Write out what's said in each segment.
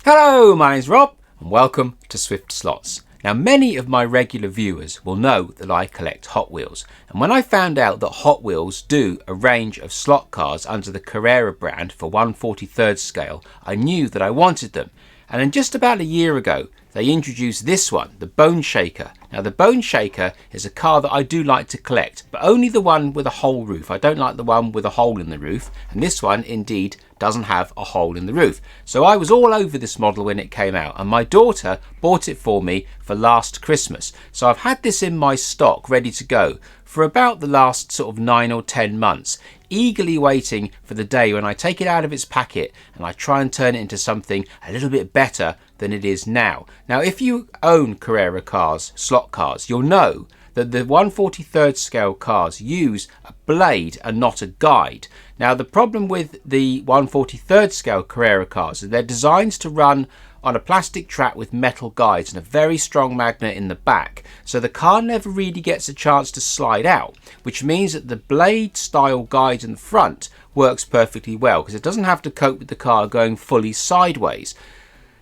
Hello, my name's Rob and welcome to Swift Slots. Now, many of my regular viewers will know that I collect Hot Wheels, and when I found out that Hot Wheels do a range of slot cars under the Carrera brand for 1/43rd scale, I knew that I wanted them. And then just about a year ago, they introduced this one, the Bone Shaker. Now, the Bone Shaker is a car that I do like to collect, but only the one with a whole roof. I don't like the one with a hole in the roof, and this one indeed doesn't have a hole in the roof. So I was all over this model when it came out, and my daughter bought it for me for last Christmas. So I've had this in my stock ready to go for about the last sort of 9 or 10 months, eagerly waiting for the day when I take it out of its packet and I try and turn it into something a little bit better than it is now. Now, if you own Carrera cars, slot cars, you'll know that the 1/43rd scale cars use a blade and not a guide. Now, the problem with the 1/43rd scale Carrera cars is they're designed to run on a plastic track with metal guides and a very strong magnet in the back, so the car never really gets a chance to slide out, which means that the blade style guide in the front works perfectly well because it doesn't have to cope with the car going fully sideways.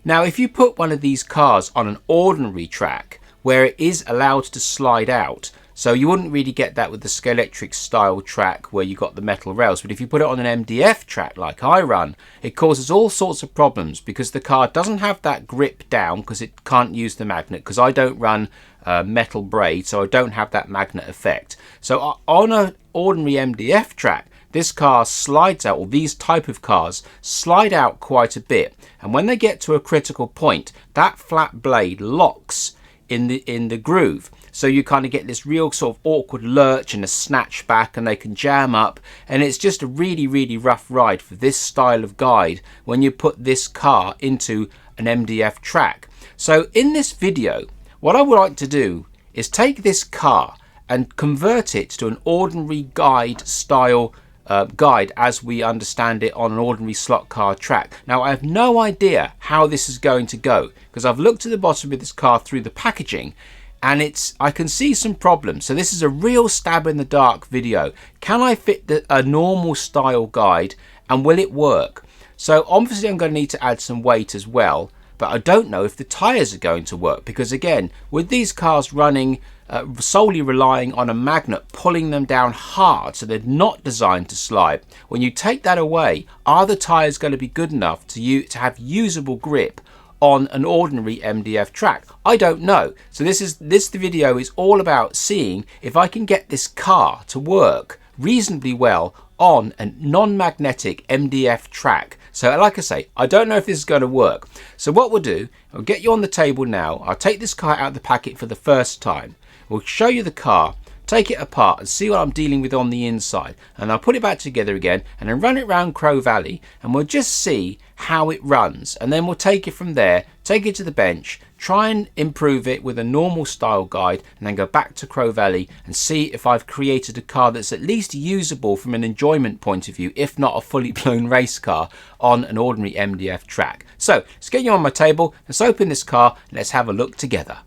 Now, if you put one of these cars on an ordinary track where it is allowed to slide out, so you wouldn't really get that with the Scalextric style track where you got the metal rails, but if you put it on an MDF track like I run, it causes all sorts of problems because the car doesn't have that grip down because it can't use the magnet, because I don't run metal braid, so I don't have that magnet effect. So on an ordinary MDF track, this car slides out, or these type of cars slide out quite a bit, and when they get to a critical point, that flat blade locks in the groove, so you kind of get this real sort of awkward lurch and a snatch back, and they can jam up, and it's just a really rough ride for this style of guide when you put this car into an MDF track. So in this video, what I would like to do is take this car and convert it to an ordinary guide style guide as we understand it on an ordinary slot car track. Now, I have no idea how this is going to go because I've looked at the bottom of this car through the packaging and I can see some problems. So this is a real stab in the dark video. Can I fit a normal style guide and will it work? So obviously I'm going to need to add some weight as well, but I don't know if the tyres are going to work because, again, with these cars running solely relying on a magnet pulling them down hard, so they're not designed to slide, when you take that away, are the tyres going to be good enough to have usable grip on an ordinary MDF track? I don't know. So this video is all about seeing if I can get this car to work reasonably well on a non-magnetic MDF track. So like I say, I don't know if this is going to work. So what we'll do, I'll get you on the table now. I'll take this car out of the packet for the first time. We'll show you the car, take it apart and see what I'm dealing with on the inside, and I'll put it back together again and then run it round Crow Valley, and we'll just see how it runs, and then we'll take it from there, take it to the bench, try and improve it with a normal style guide, and then go back to Crow Valley and see if I've created a car that's at least usable from an enjoyment point of view, if not a fully blown race car on an ordinary MDF track. So let's get you on my table, let's open this car and let's have a look together.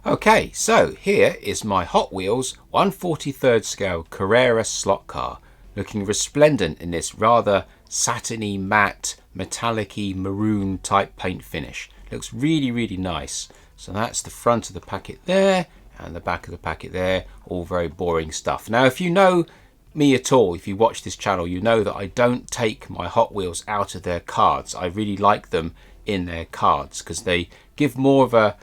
Okay, so here is my Hot Wheels 1/43rd scale Carrera slot car, looking resplendent in this rather satiny, matte, metallic-y maroon type paint finish. Looks really nice. So that's the front of the packet there and the back of the packet there, all very boring stuff. Now, if you know me at all, if you watch this channel, you know that I don't take my Hot Wheels out of their cards. I really like them in their cards because they give more of a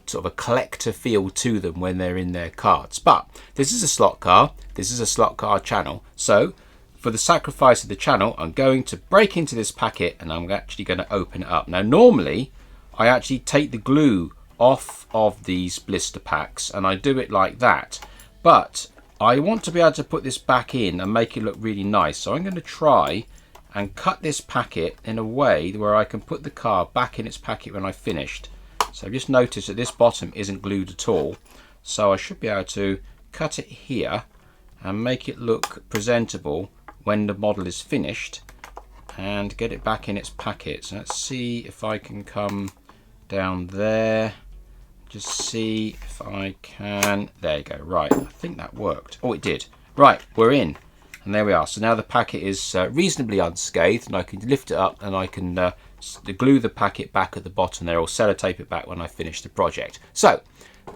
sort of a collector feel to them when they're in their cards. But this is a slot car, this is a slot car channel, so for the sacrifice of the channel, I'm going to break into this packet and I'm actually going to open it up. Now, normally I actually take the glue off of these blister packs and I do it like that, but I want to be able to put this back in and make it look really nice, so I'm going to try and cut this packet in a way where I can put the car back in its packet when I've finished. So I've just noticed that this bottom isn't glued at all, so I should be able to cut it here and make it look presentable when the model is finished and get it back in its packet. So let's see if I can come down there, just see if I can, there you go, right, I think that worked. Oh, it did. Right, we're in. And there we are. So now the packet is reasonably unscathed, and I can lift it up and I can glue the packet back at the bottom there, or sellotape it back when I finish the project. So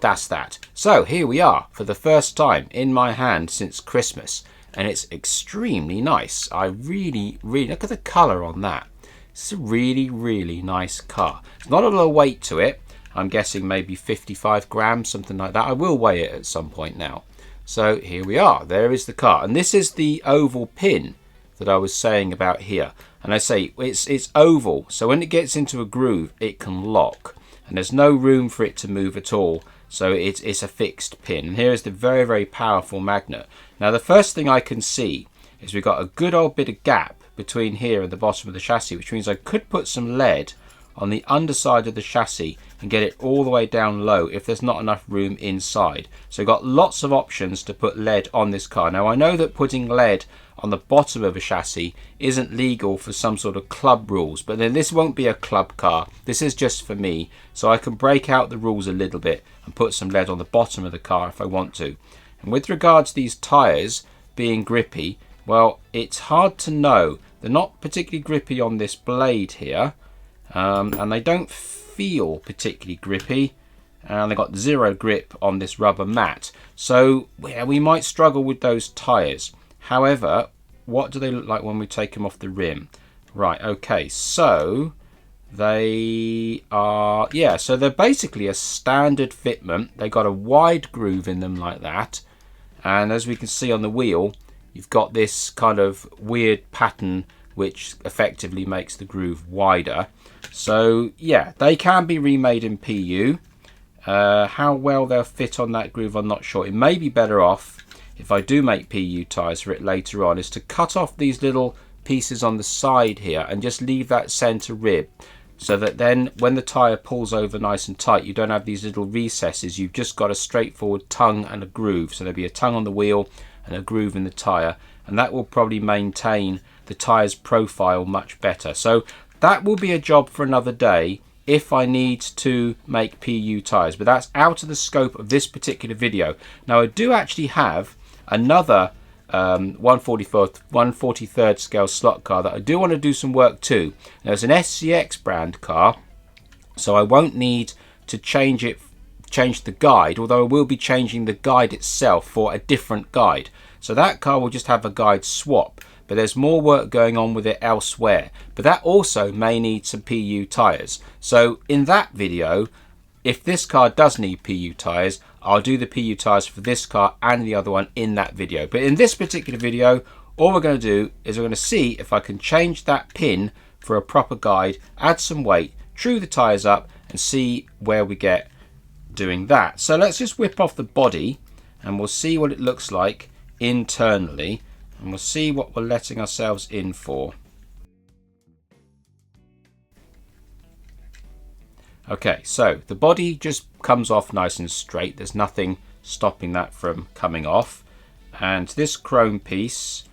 that's that. So here we are for the first time in my hand since Christmas, and it's extremely nice. I really look at the colour on that. It's a really nice car. It's not a lot of weight to it. I'm guessing maybe 55 grams, something like that. I will weigh it at some point now. So here we are. There is the car, and this is the oval pin that I was saying about here. And I say it's oval, so when it gets into a groove it can lock, and there's no room for it to move at all. So it's a fixed pin. And here is the very powerful magnet. Now the first thing I can see is we've got a good old bit of gap between here and the bottom of the chassis, which means I could put some lead on the underside of the chassis and get it all the way down low if there's not enough room inside. So I've got lots of options to put lead on this car. Now I know that putting lead on the bottom of a chassis isn't legal for some sort of club rules, but then this won't be a club car. This is just for me, so I can break out the rules a little bit and put some lead on the bottom of the car if I want to. And with regards to these tyres being grippy, well, it's hard to know. They're not particularly grippy on this blade here, and they don't feel particularly grippy, and they've got zero grip on this rubber mat. So yeah, we might struggle with those tyres. However, what do they look like when we take them off the rim? Right, okay, so they are, yeah, so they're basically a standard fitment. They got a wide groove in them like that, and as we can see on the wheel, you've got this kind of weird pattern which effectively makes the groove wider. So yeah, they can be remade in PU. How well they'll fit on that groove, I'm not sure. It may be better off, if I do make PU tyres for it later on, is to cut off these little pieces on the side here and just leave that centre rib, so that then when the tyre pulls over nice and tight, you don't have these little recesses. You've just got a straightforward tongue and a groove. So there'll be a tongue on the wheel and a groove in the tyre, and that will probably maintain the tyre's profile much better. So that will be a job for another day if I need to make PU tyres, but that's out of the scope of this particular video. Now I do actually have another 143rd scale slot car that I do want to do some work to. Now it's an SCX brand car, so I won't need to change the guide, although I will be changing the guide itself for a different guide. So that car will just have a guide swap, but there's more work going on with it elsewhere. But that also may need some PU tyres. So in that video, if this car does need PU tyres, I'll do the PU tyres for this car and the other one in that video. But in this particular video, all we're going to do is we're going to see if I can change that pin for a proper guide, add some weight, true the tyres up, and see where we get doing that. So let's just whip off the body and we'll see what it looks like internally, and we'll see what we're letting ourselves in for. Okay, so the body just comes off nice and straight. There's nothing stopping that from coming off. And this chrome piece,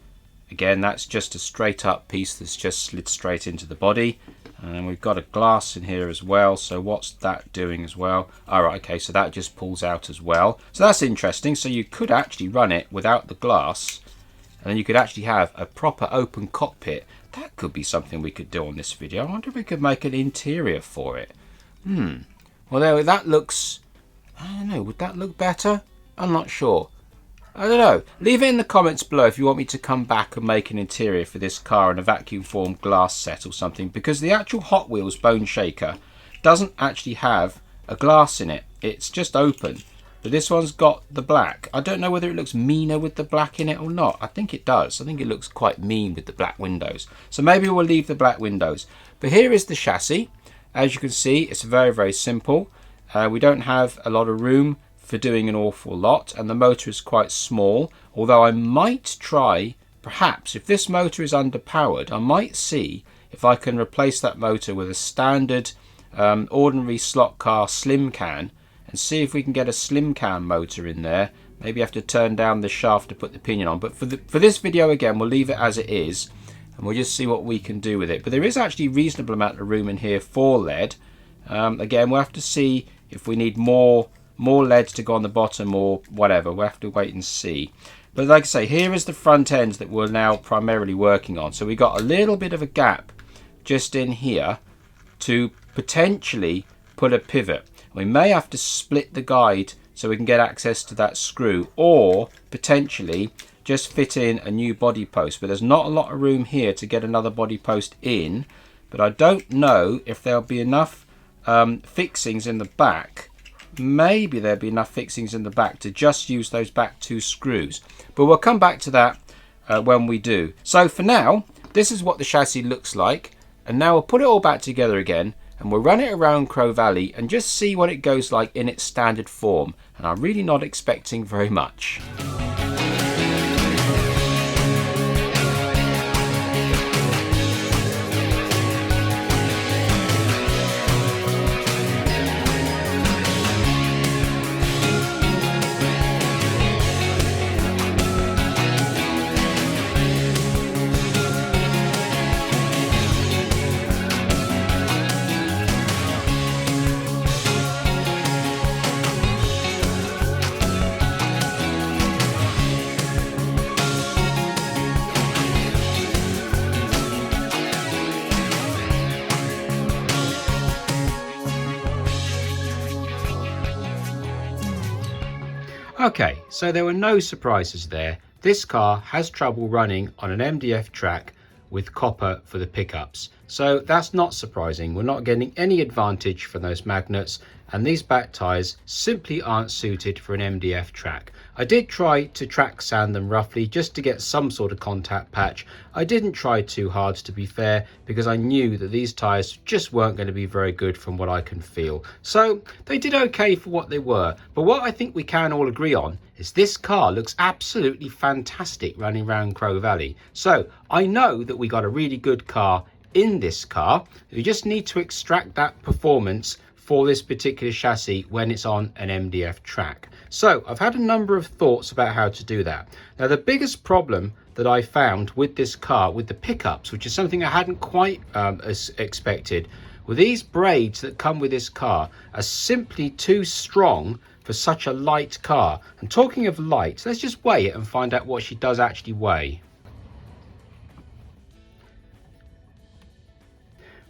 again, that's just a straight up piece that's just slid straight into the body. And we've got a glass in here as well. So what's that doing as well? All right, okay, so that just pulls out as well. So that's interesting. So you could actually run it without the glass, and then you could actually have a proper open cockpit. That could be something we could do on this video. I wonder if we could make an interior for it. Well, there, that looks, I don't know, would that look better? I'm not sure. I don't know. Leave it in the comments below if you want me to come back and make an interior for this car in a vacuum formed glass set or something, because the actual Hot Wheels Bone Shaker doesn't actually have a glass in it. It's just open. But this one's got the black. I don't know whether it looks meaner with the black in it or not. I think it does. I think it looks quite mean with the black windows. So maybe we'll leave the black windows. But here is the chassis. As you can see, it's very simple. We don't have a lot of room for doing an awful lot, and the motor is quite small. Although I might try, perhaps, if this motor is underpowered, I might see if I can replace that motor with a standard ordinary slot car slim can, and see if we can get a slim can motor in there. Maybe have to turn down the shaft to put the pinion on. But for this video, again, we'll leave it as it is, and we'll just see what we can do with it. But there is actually a reasonable amount of room in here for lead. Again, we'll have to see if we need more lead to go on the bottom or whatever. We'll have to wait and see. But like I say, here is the front end that we're now primarily working on. So we got a little bit of a gap just in here to potentially put a pivot. We may have to split the guide so we can get access to that screw, or potentially just fit in a new body post. But there's not a lot of room here to get another body post in, but I don't know if there'll be enough fixings in the back. Maybe there'll be enough fixings in the back to just use those back 2 screws, but we'll come back to that when we do. So for now, this is what the chassis looks like, and now we'll put it all back together again, and we'll run it around Crow Valley and just see what it goes like in its standard form. And I'm really not expecting very much. Okay, so there were no surprises there. This car has trouble running on an MDF track with copper for the pickups. So that's not surprising. We're not getting any advantage from those magnets, and these back tyres simply aren't suited for an MDF track. I did try to track sand them roughly just to get some sort of contact patch. I didn't try too hard, to be fair, because I knew that these tyres just weren't going to be very good from what I can feel. So they did okay for what they were. But what I think we can all agree on is this car looks absolutely fantastic running around Crow Valley. So I know that we got a really good car in this car. We just need to extract that performance for this particular chassis when it's on an MDF track. So I've had a number of thoughts about how to do that. Now, the biggest problem that I found with this car, with the pickups, which is something I hadn't quite expected, were these braids that come with this car are simply too strong for such a light car. And talking of light, let's just weigh it and find out what she does actually weigh.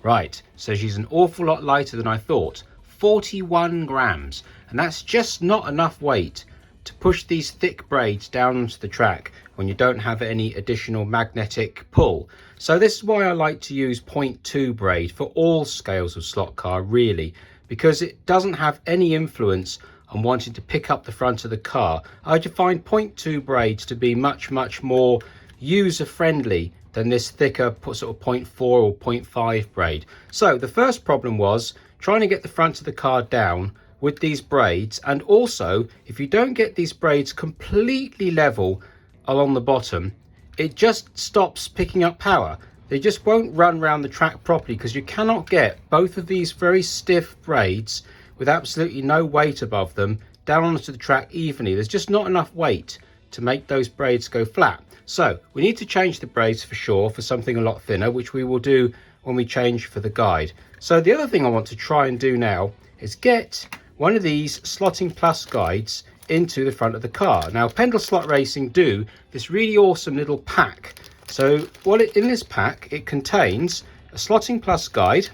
Right, so she's an awful lot lighter than I thought. 41 grams, and that's just not enough weight to push these thick braids down onto the track when you don't have any additional magnetic pull. So this is why I like to use 0.2 braid for all scales of slot car, really, because it doesn't have any influence on wanting to pick up the front of the car. I find 0.2 braids to be much more user friendly than this thicker sort of 0.4 or 0.5 braid. So the first problem was trying to get the front of the car down with these braids, and also if you don't get these braids completely level along the bottom, it just stops picking up power. They just won't run around the track properly because you cannot get both of these very stiff braids with absolutely no weight above them down onto the track evenly. There's just not enough weight to make those braids go flat. So we need to change the braids for sure for something a lot thinner, which we will do when we change for the guide. So the other thing I want to try and do now is get one of these slotting plus guides into the front of the car. Now, Pendle Slot Racing do this really awesome little pack. So in this pack, it contains a slotting plus guide,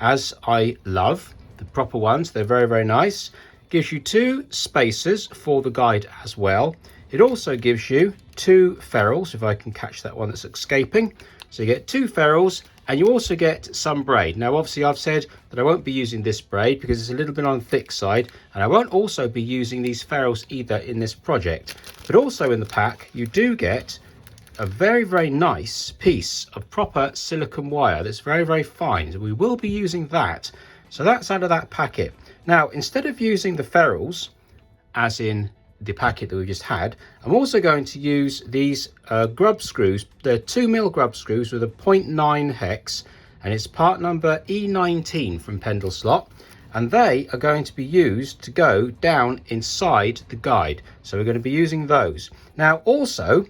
as I love the proper ones. They're very nice. Gives you 2 spacers for the guide as well. It also gives you 2 ferrules, if I can catch that one that's escaping. So you get 2 ferrules, and you also get some braid. Now, obviously, I've said that I won't be using this braid because it's a little bit on the thick side, and I won't also be using these ferrules either in this project. But also in the pack, you do get a very nice piece of proper silicone wire that's very fine. So we will be using that. So that's out of that packet. Now, instead of using the ferrules, as in the packet that we just had, I'm also going to use these grub screws. They're 2mm grub screws with a 0.9 hex, and it's part number E19 from Pendle Slot, and they are going to be used to go down inside the guide. So we're going to be using those. Now, also,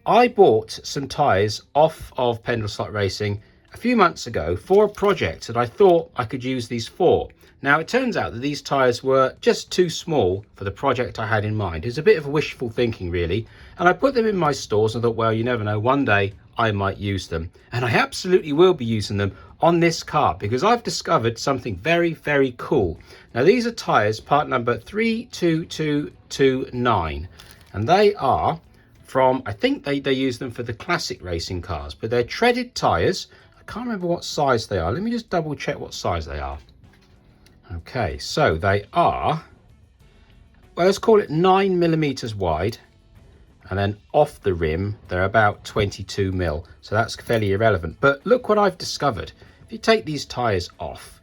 I bought some tyres off of Pendle Slot Racing a few months ago for a project that I thought I could use these for. Now, it turns out that these tyres were just too small for the project I had in mind. It was a bit of wishful thinking, really. And I put them in my stores and thought, well, you never know, one day I might use them. And I absolutely will be using them on this car because I've discovered something very, very cool. Now, these are tyres, part number 32229. And they are from, I think they use them for the classic racing cars, but they're treaded tyres. I can't remember what size they are. Let me just double check what size they are. Okay, so they are, well, let's call it 9mm wide, and then off the rim they're about 22mm, so that's fairly irrelevant. But look what I've discovered. If you take these tyres off,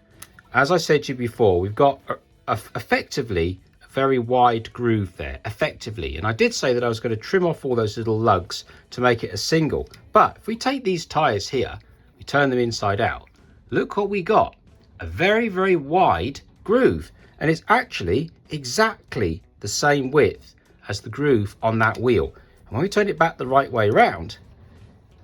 as I said to you before, we've got effectively a very wide groove there, effectively. And I did say that I was going to trim off all those little lugs to make it a single. But if we take these tyres here, we turn them inside out, look what we got. A very, very wide groove, and it's actually exactly the same width as the groove on that wheel. And when we turn it back the right way around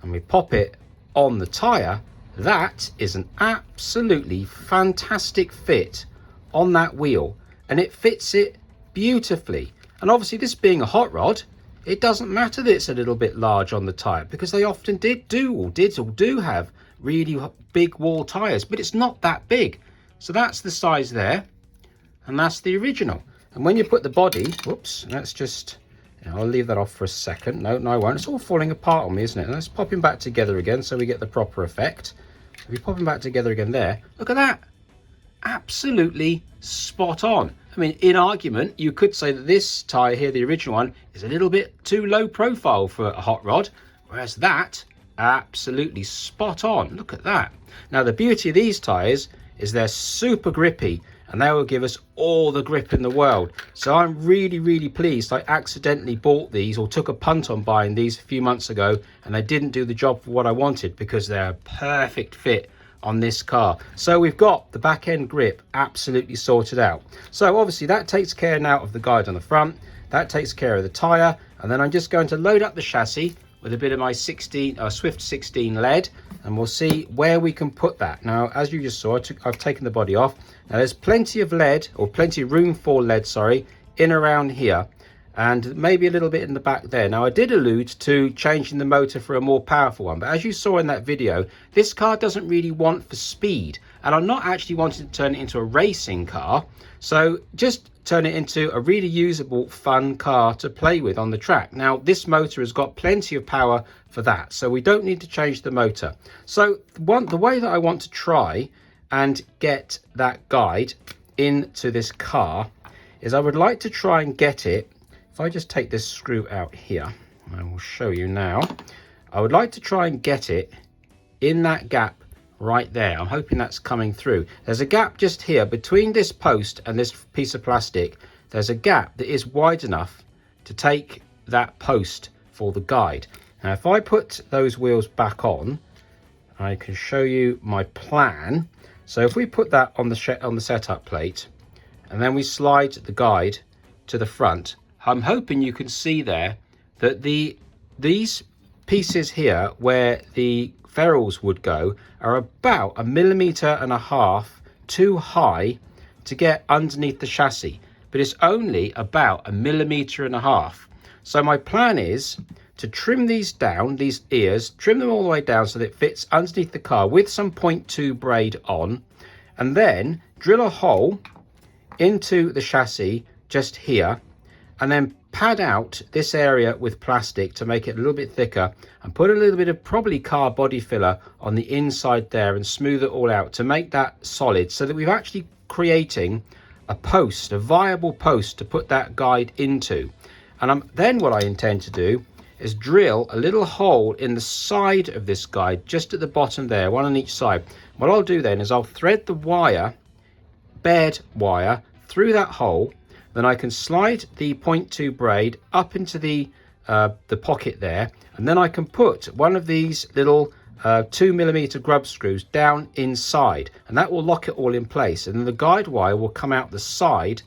and we pop it on the tyre, that is an absolutely fantastic fit on that wheel, and it fits it beautifully. And obviously, this being a hot rod, it doesn't matter that it's a little bit large on the tyre, because they often do have really big wall tyres, but it's not that big. So that's the size there, and that's the original. And when you put the body, whoops, let's just, I'll leave that off for a second. No, I won't. It's all falling apart on me, isn't it? Let's pop him back together again so we get the proper effect. If we pop him back together again there, look at that. Absolutely spot on. I mean, in argument, you could say that this tyre here, the original one, is a little bit too low profile for a hot rod, whereas that, absolutely spot on. Look at that. Now, the beauty of these tyres is they're super grippy, and they will give us all the grip in the world. So I'm really, really pleased I accidentally bought these, or took a punt on buying these a few months ago, and they didn't do the job for what I wanted, because they're a perfect fit on this car. So we've got the back end grip absolutely sorted out. So obviously that takes care now of the guide on the front, that takes care of the tyre, and then I'm just going to load up the chassis with a bit of my Swift 16 lead, and we'll see where we can put that. Now, as you just saw, I've taken the body off. Now there's plenty of lead, or plenty of room for lead, sorry, in around here, and maybe a little bit in the back there. Now, I did allude to changing the motor for a more powerful one, but as you saw in that video, this car doesn't really want for speed, and I'm not actually wanting to turn it into a racing car, so just turn it into a really usable, fun car to play with on the track. Now, this motor has got plenty of power for that, so we don't need to change the motor. So the way that I want to try and get that guide into this car is I would like to try and get it, if I just take this screw out here, I will show you now. I would like to try and get it in that gap right there. I'm hoping that's coming through. There's a gap just here between this post and this piece of plastic. There's a gap that is wide enough to take that post for the guide. Now, if I put those wheels back on, I can show you my plan. So if we put that on the setup plate, and then we slide the guide to the front, I'm hoping you can see there that these pieces here where the ferrules would go are about 1.5 millimeters too high to get underneath the chassis, but it's only about 1.5 millimeters. So my plan is to trim these down, these ears, trim them all the way down so that it fits underneath the car with some 0.2 braid on, and then drill a hole into the chassis just here, and then pad out this area with plastic to make it a little bit thicker, and put a little bit of probably car body filler on the inside there and smooth it all out to make that solid, so that we're actually creating a post, a viable post to put that guide into. And then what I intend to do is drill a little hole in the side of this guide, just at the bottom there, one on each side. What I'll do then is I'll thread the wire, bared wire, through that hole. Then I can slide the 0.2 braid up into the pocket there, and then I can put one of these little 2 millimeter grub screws down inside, and that will lock it all in place. And then the guide wire will come out the side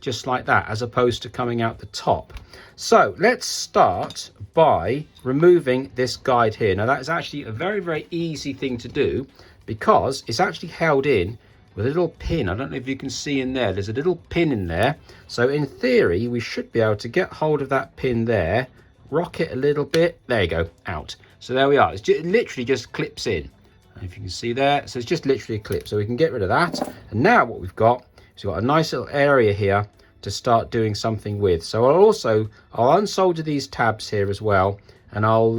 just like that, as opposed to coming out the top. So let's start by removing this guide here. Now that is actually a very, very easy thing to do, because it's actually held in with a little pin. I don't know if you can see in there, there's a little pin in there. So in theory, we should be able to get hold of that pin there, rock it a little bit, there you go, out. So there we are, it literally just clips in. If you can see there, so it's just literally a clip, so we can get rid of that. And now what we've got is we've got a nice little area here to start doing something with. So I'll unsolder these tabs here as well, and I'll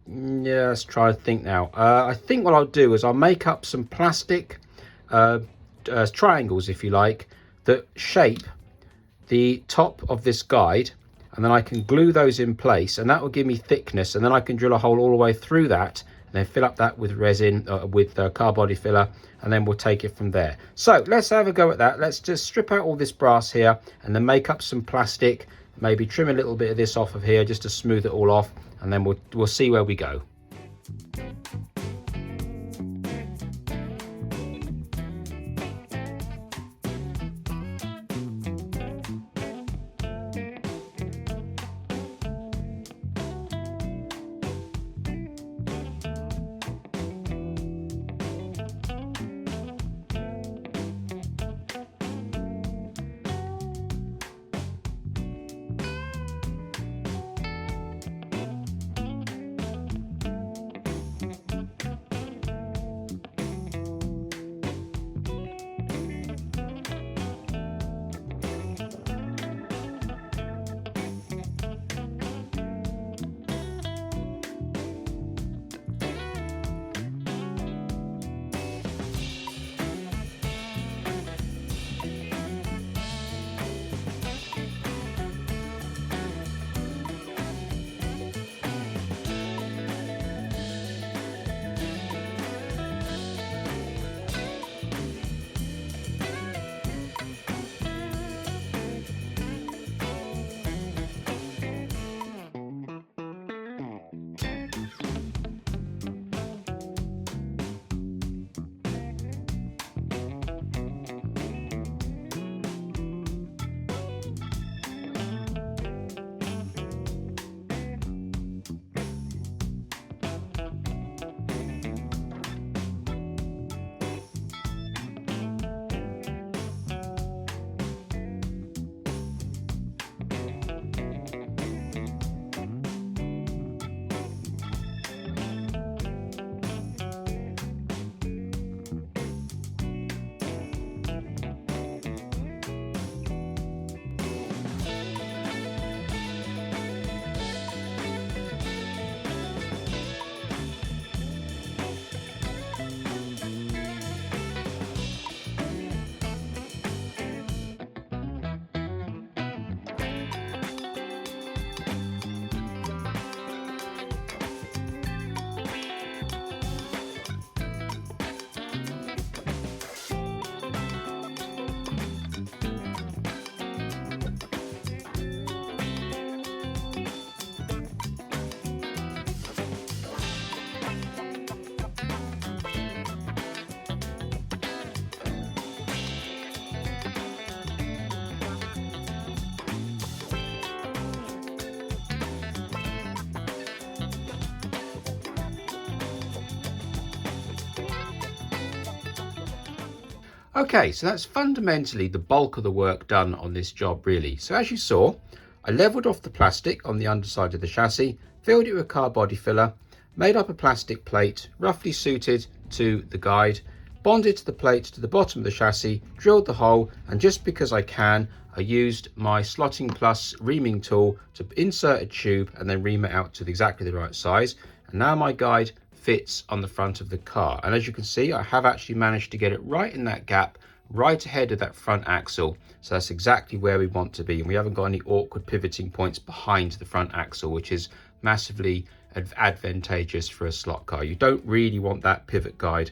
yeah, let's try to think now. I think what I'll do is I'll make up some plastic triangles, if you like, that shape the top of this guide, and then I can glue those in place, and that will give me thickness, and then I can drill a hole all the way through that, then fill up that with resin, with car body filler, and then we'll take it from there. So let's have a go at that. Let's just strip out all this brass here and then make up some plastic, maybe trim a little bit of this off of here just to smooth it all off, and then we'll see where we go. Okay, so that's fundamentally the bulk of the work done on this job really. So as you saw, I leveled off the plastic on the underside of the chassis, filled it with car body filler, made up a plastic plate roughly suited to the guide, bonded the plate to the bottom of the chassis, drilled the hole, and just because I can, I used my Slotting Plus reaming tool to insert a tube and then ream it out to exactly the right size. And now my guide fits on the front of the car, and as you can see, I have actually managed to get it right in that gap, right ahead of that front axle. So that's exactly where we want to be, and we haven't got any awkward pivoting points behind the front axle, which is massively advantageous for a slot car. You don't really want that pivot guide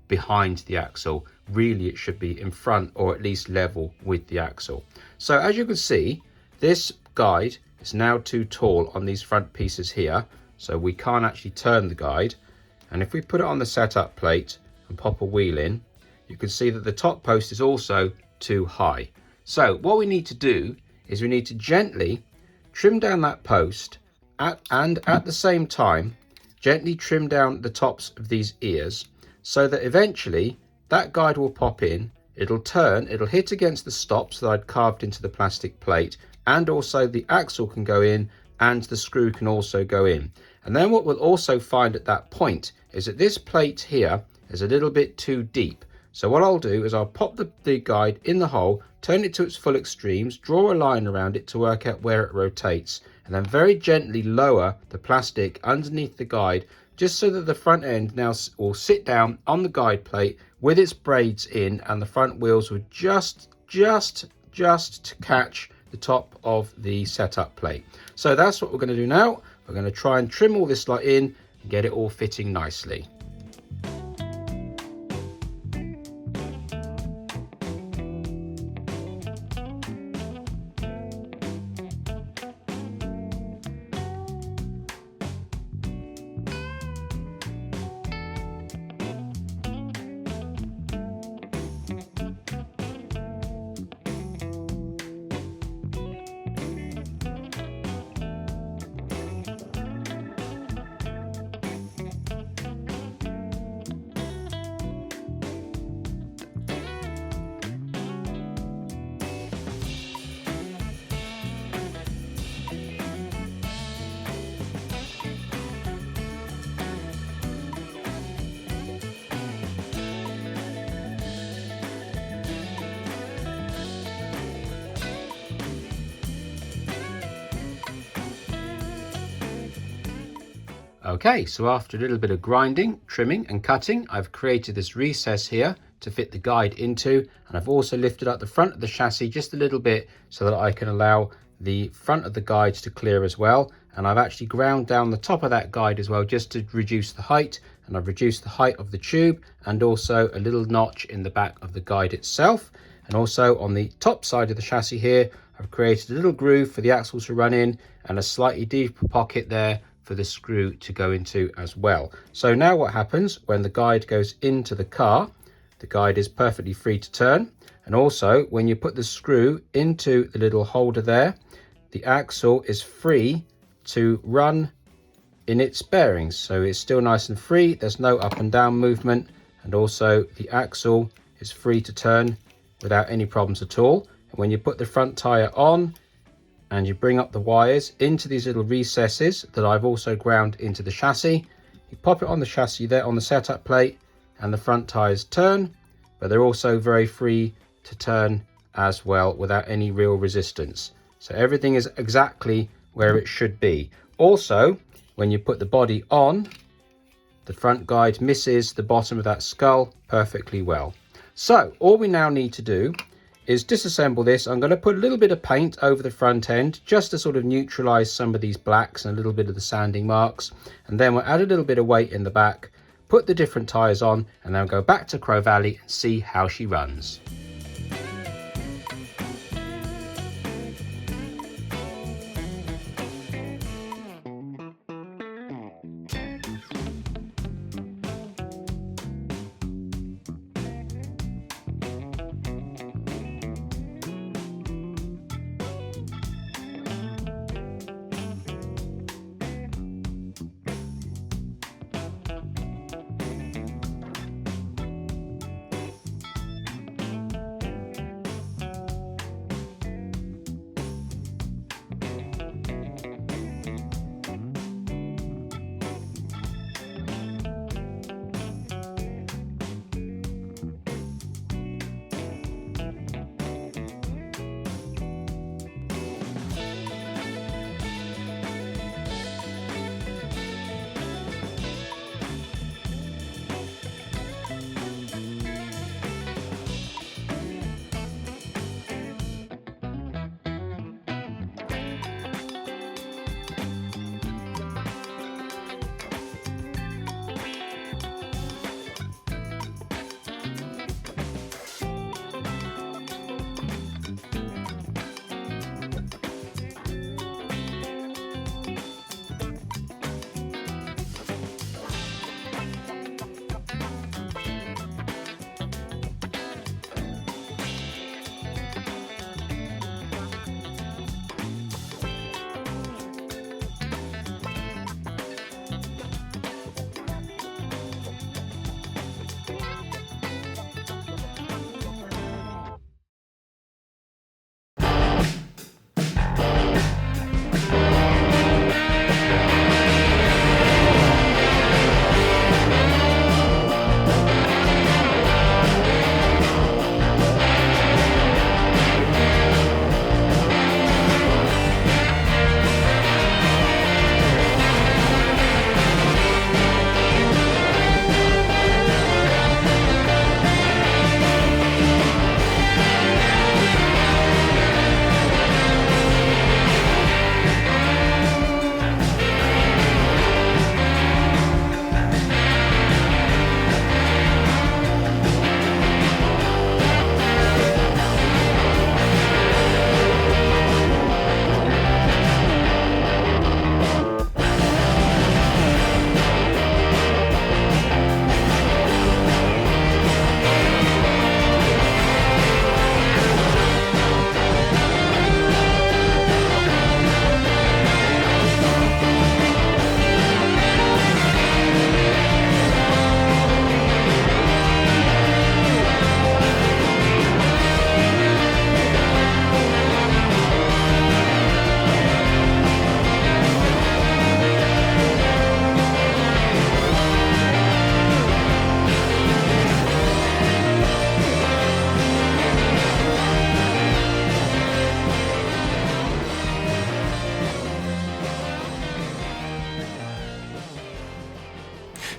behind the axle. Really, it should be in front or at least level with the axle. So as you can see, this guide is now too tall on these front pieces here, so we can't actually turn the guide. And if we put it on the setup plate and pop a wheel in, you can see that the top post is also too high. So what we need to do is we need to gently trim down that post and at the same time gently trim down the tops of these ears so that eventually that guide will pop in, it'll turn, it'll hit against the stops that I'd carved into the plastic plate, and also the axle can go in and the screw can also go in. And then what we'll also find at that point is that this plate here is a little bit too deep. So what I'll do is I'll pop the guide in the hole, turn it to its full extremes, draw a line around it to work out where it rotates, and then very gently lower the plastic underneath the guide just so that the front end now will sit down on the guide plate with its braids in, and the front wheels will just to catch the top of the setup plate. So that's what we're going to do now. We're going to try and trim all this lot in and get it all fitting nicely. Okay, so after a little bit of grinding, trimming and cutting, I've created this recess here to fit the guide into, and I've also lifted up the front of the chassis just a little bit so that I can allow the front of the guides to clear as well. And I've actually ground down the top of that guide as well just to reduce the height, and I've reduced the height of the tube and also a little notch in the back of the guide itself. And also on the top side of the chassis here, I've created a little groove for the axle to run in and a slightly deeper pocket there for the screw to go into as well. So now what happens when the guide goes into the car, the guide is perfectly free to turn. And also when you put the screw into the little holder there, the axle is free to run in its bearings. So it's still nice and free. There's no up and down movement. And also the axle is free to turn without any problems at all. And when you put the front tire on, and you bring up the wires into these little recesses that I've also ground into the chassis, you pop it on the chassis there on the setup plate, and the front tires turn, but they're also very free to turn as well without any real resistance. So everything is exactly where it should be. Also, when you put the body on, the front guide misses the bottom of that skull perfectly well. So all we now need to do is disassemble this. I'm going to put a little bit of paint over the front end just to sort of neutralize some of these blacks and a little bit of the sanding marks, and then we'll add a little bit of weight in the back, put the different tires on, and then go back to Crow Valley and see how she runs.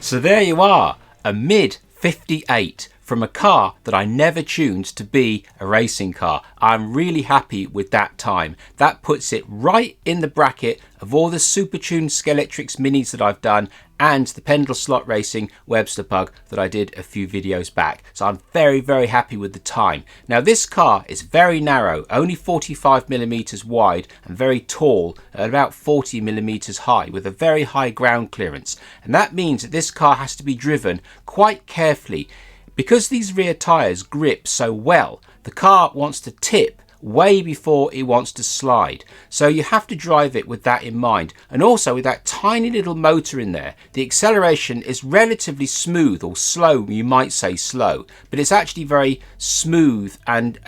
So there you are, a mid 58 from a car that I never tuned to be a racing car. I'm really happy with that time. That puts it right in the bracket of all the super tuned Scalextric minis that I've done and the Pendle Slot Racing Webster Pug that I did a few videos back. So I'm very, very happy with the time. Now this car is very narrow, only 45mm wide and very tall at about 40mm high with a very high ground clearance. And that means that this car has to be driven quite carefully. Because these rear tyres grip so well, the car wants to tip way before it wants to slide. So you have to drive it with that in mind. And also with that tiny little motor in there, the acceleration is relatively smooth, or slow, you might say slow, but it's actually very smooth and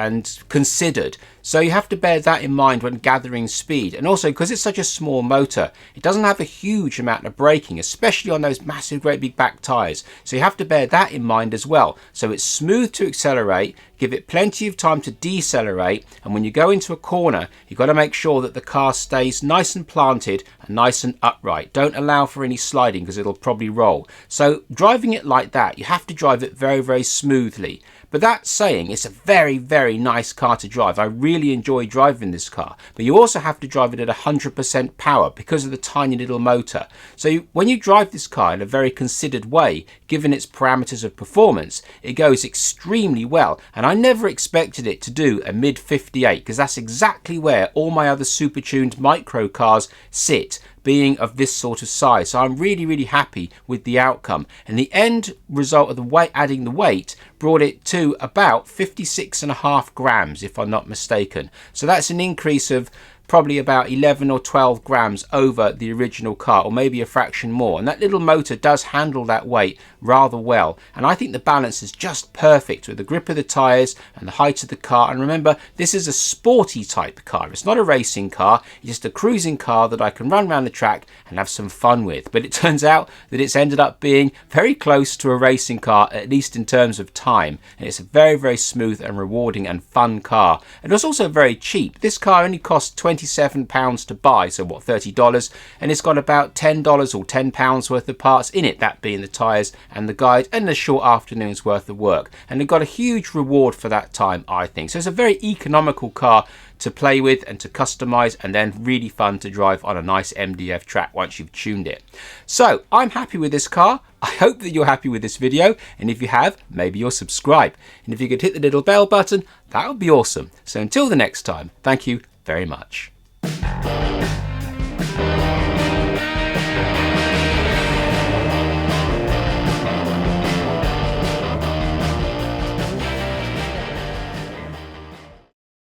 considered. So you have to bear that in mind when gathering speed. And also because it's such a small motor, it doesn't have a huge amount of braking, especially on those massive great big back tyres. So you have to bear that in mind as well. So it's smooth to accelerate, give it plenty of time to decelerate, and when you go into a corner, you've got to make sure that the car stays nice and planted and nice and upright. Don't allow for any sliding because it'll probably roll. So driving it like that, you have to drive it very, very smoothly. But that saying, it's a very, very nice car to drive. I really enjoy driving this car. But you also have to drive it at 100% power because of the tiny little motor. So when you drive this car in a very considered way, given its parameters of performance, it goes extremely well. And I never expected it to do a mid 58 because that's exactly where all my other super tuned micro cars sit, being of this sort of size. So I'm really, really happy with the outcome. And the end result of the weight, adding the weight, brought it to about 56.5 grams, if I'm not mistaken. So that's an increase of probably about 11 or 12 grams over the original car, or maybe a fraction more. And that little motor does handle that weight rather well. And I think the balance is just perfect with the grip of the tyres and the height of the car. And remember, this is a sporty type car. It's not a racing car. It's just a cruising car that I can run around the track and have some fun with. But it turns out that it's ended up being very close to a racing car, at least in terms of time. And it's a very, very smooth and rewarding and fun car. And it's also very cheap. This car only cost £27 to buy, so what, $30, and it's got about $10 or £10 worth of parts in it, that being the tyres and the guide and a short afternoon's worth of work. And it got a huge reward for that time, I think. So it's a very economical car to play with and to customize, and then really fun to drive on a nice MDF track once you've tuned it. So I'm happy with this car. I hope that you're happy with this video, and if you have, maybe you'll subscribe. And if you could hit the little bell button, that would be awesome. So until the next time, thank you very much.